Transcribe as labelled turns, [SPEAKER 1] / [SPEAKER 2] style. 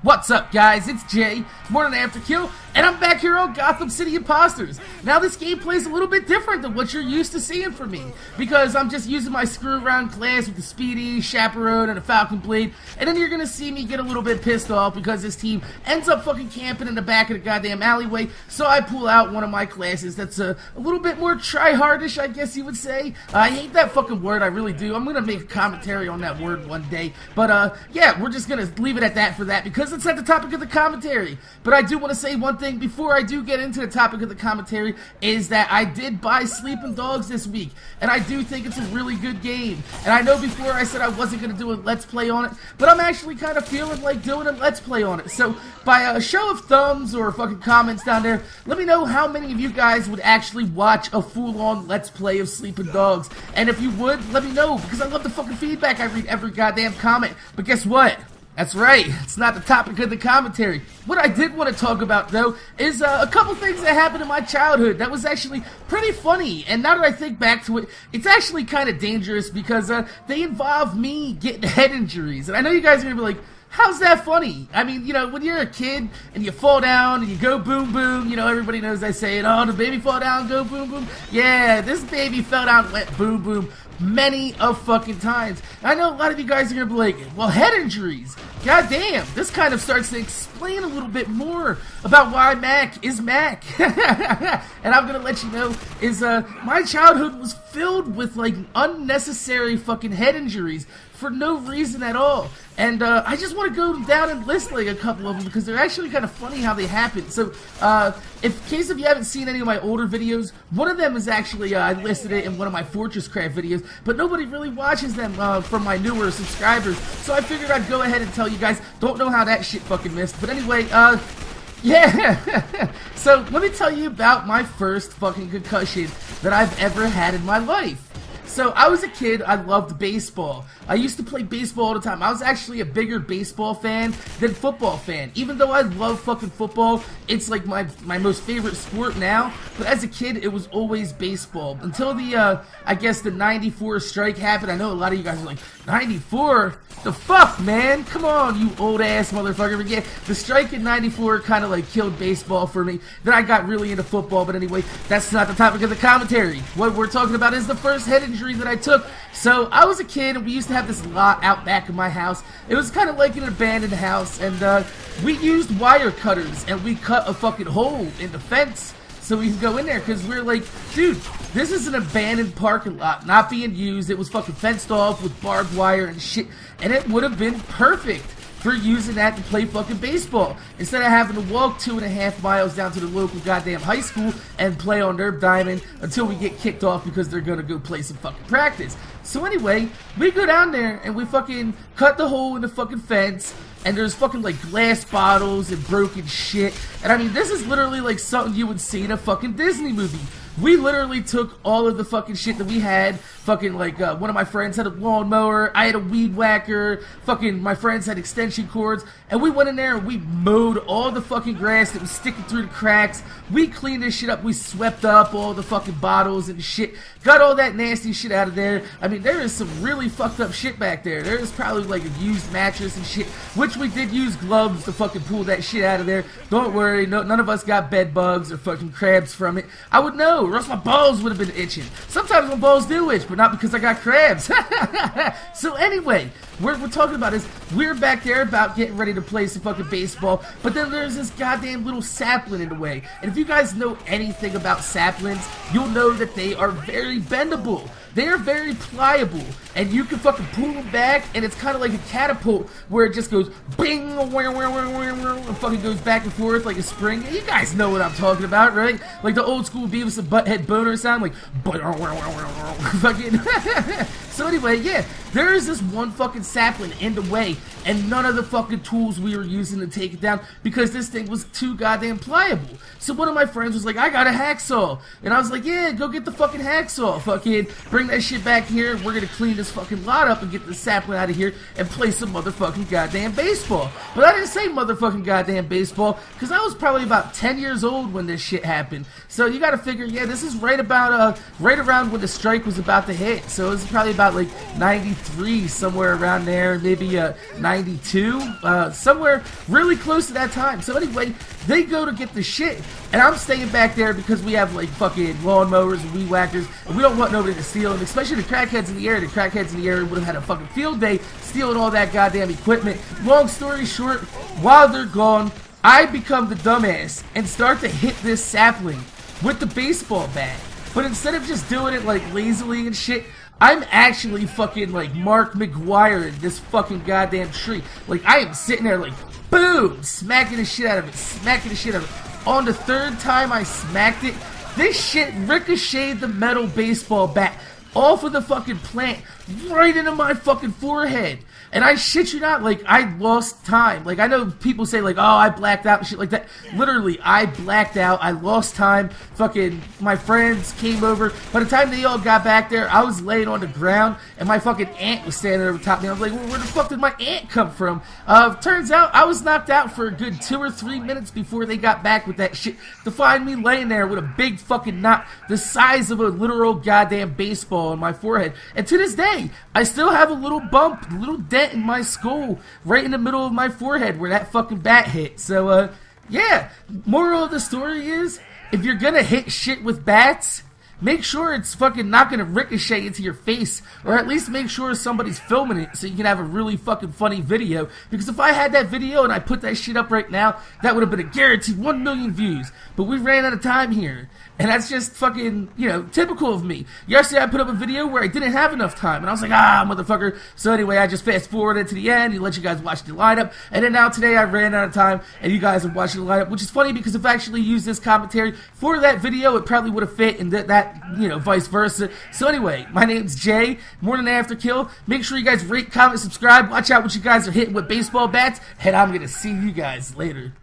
[SPEAKER 1] What's up, guys? It's Jay, Morning After Kill, and I'm back here on Gotham City Impostors. Now, this gameplay is a little bit different than what you're used to seeing from me, because I'm just using my screw-around class with the Speedy, Chaperone, and a Falcon Blade, and then you're gonna see me get a little bit pissed off because this team ends up fucking camping in the back of the goddamn alleyway, so I pull out one of my classes that's a little bit more try-hardish, I guess you would say. I hate that fucking word, I really do. I'm gonna make a commentary on that word one day, but yeah, we're just gonna leave it at that for that, because it's not the topic of the commentary. But I do want to say one thing before I do get into the topic of the commentary, is that I did buy Sleeping Dogs this week, and I do think it's a really good game. And I know before I said I wasn't going to do a Let's Play on it, but I'm actually kind of feeling like doing a Let's Play on it. So, by a show of thumbs or fucking comments down there, let me know how many of you guys would actually watch a full-on Let's Play of Sleeping Dogs. And if you would, let me know, because I love the fucking feedback. I read every goddamn comment. But guess what? That's right, it's not the topic of the commentary. What I did want to talk about, though, is a couple things that happened in my childhood that was actually pretty funny. And now that I think back to it, it's actually kind of dangerous because they involve me getting head injuries. And I know you guys are going to be like, how's that funny? I mean, you know, when you're a kid and you fall down and you go boom boom, you know, everybody knows I say it, oh, the baby fall down, go boom boom. Yeah, this baby fell down and went boom boom many of fucking times. I know a lot of you guys are gonna be like, well, head injuries, god damn, this kind of starts to explain a little bit more about why Mac is Mac. And I'm gonna let you know is my childhood was filled with like unnecessary fucking head injuries for no reason at all. And I just want to go down and list like a couple of them because they're actually kind of funny how they happen. So, in case if you haven't seen any of my older videos, one of them is actually, I listed it in one of my Fortress Craft videos, but nobody really watches them from my newer subscribers. So I figured I'd go ahead and tell you guys. Don't know how that shit fucking missed. But anyway, yeah. So let me tell you about my first fucking concussion that I've ever had in my life. So, I was a kid, I loved baseball. I used to play baseball all the time. I was actually a bigger baseball fan than football fan. Even though I love fucking football, it's like my most favorite sport now. But as a kid, it was always baseball. Until the, I guess the 94 strike happened. I know a lot of you guys are like, 94? The fuck, man? Come on, you old ass motherfucker. But yeah, the strike in 94 kind of like killed baseball for me. Then I got really into football. But anyway, that's not the topic of the commentary. What we're talking about is the first head injury that I took. So I was a kid and we used to have this lot out back of my house. It was kind of like an abandoned house, and we used wire cutters and we cut a fucking hole in the fence so we could go in there, because we're like, dude, this is an abandoned parking lot, not being used. It was fucking fenced off with barbed wire and shit, and it would have been perfect for using that to play fucking baseball, instead of having to walk 2.5 miles down to the local goddamn high school and play on their diamond until we get kicked off because they're gonna go play some fucking practice. So anyway, we go down there and we fucking cut the hole in the fucking fence, and there's fucking like glass bottles and broken shit. And I mean, this is literally like something you would see in a fucking Disney movie. We literally took all of the fucking shit that we had. Fucking like, one of my friends had a lawnmower, I had a weed whacker, fucking my friends had extension cords, and we went in there and we mowed all the fucking grass that was sticking through the cracks. We cleaned this shit up, we swept up all the fucking bottles and shit, got all that nasty shit out of there. I mean, there is some really fucked up shit back there. There is probably like a used mattress and shit, which we did use gloves to fucking pull that shit out of there. Don't worry, none of us got bed bugs or fucking crabs from it. I would know, or else my balls would have been itching. Sometimes my balls do itch, but not because I got crabs. So anyway, what we're talking about is we're back there about getting ready to play some fucking baseball, but then there's this goddamn little sapling in the way. And if you guys know anything about saplings, you'll know that they are very bendable. They are very pliable, and you can fucking pull them back, and it's kind of like a catapult where it just goes bing, and fucking goes back and forth like a spring. You guys know what I'm talking about, right? Like the old school Beavis and Butthead boner sound, like fucking. So anyway, yeah, there is this one fucking sapling in the way, and none of the fucking tools we were using to take it down because this thing was too goddamn pliable. So one of my friends was like, I got a hacksaw. And I was like, yeah, go get the fucking hacksaw. Fucking bring that shit back here. We're gonna clean this fucking lot up and get the sapling out of here and play some motherfucking goddamn baseball. But I didn't say motherfucking goddamn baseball because I was probably about 10 years old when this shit happened. So you gotta figure, yeah, this is right about, right around when the strike was about to hit. So it was probably about like 93 93, somewhere around there, maybe 92, somewhere really close to that time. So anyway, they go to get the shit, and I'm staying back there because we have like fucking lawnmowers and weed whackers, and we don't want nobody to steal them, especially the crackheads in the area. The crackheads in the area would have had a fucking field day stealing all that goddamn equipment. Long story short, while they're gone, I become the dumbass and start to hit this sapling with the baseball bat. But instead of just doing it like lazily and shit, I'm actually fucking like Mark McGuire in this fucking goddamn tree. Like, I am sitting there like, boom, smacking the shit out of it, smacking the shit out of it. On the third time I smacked it, this shit ricocheted the metal baseball bat off of the fucking plant right into my fucking forehead. And I shit you not, like, I lost time. Like, I know people say, like, oh, I blacked out and shit like that. Literally, I blacked out. I lost time. Fucking, my friends came over. By the time they all got back there, I was laying on the ground, and my fucking aunt was standing over top of me. I was like, well, where the fuck did my aunt come from? Turns out, I was knocked out for a good 2 or 3 minutes before they got back with that shit to find me laying there with a big fucking knot the size of a literal goddamn baseball on my forehead. And to this day, I still have a little bump, a little dent in my skull right in the middle of my forehead where that fucking bat hit. So yeah, moral of the story is, if you're gonna hit shit with bats, make sure it's fucking not gonna ricochet into your face, or at least make sure somebody's filming it so you can have a really fucking funny video. Because if I had that video and I put that shit up right now, that would have been a guaranteed 1 million views. But we ran out of time here, and that's just fucking, you know, typical of me. Yesterday I put up a video where I didn't have enough time, and I was like, motherfucker. So anyway, I just fast forwarded to the end and let you guys watch the lineup, and then now today I ran out of time, and you guys are watching the lineup, which is funny because if I actually used this commentary for that video, it probably would have fit, and that, you know, vice versa. So anyway, my name's Jay, Morning After Kill. Make sure you guys rate, comment, subscribe. Watch out what you guys are hitting with baseball bats, and I'm gonna see you guys later.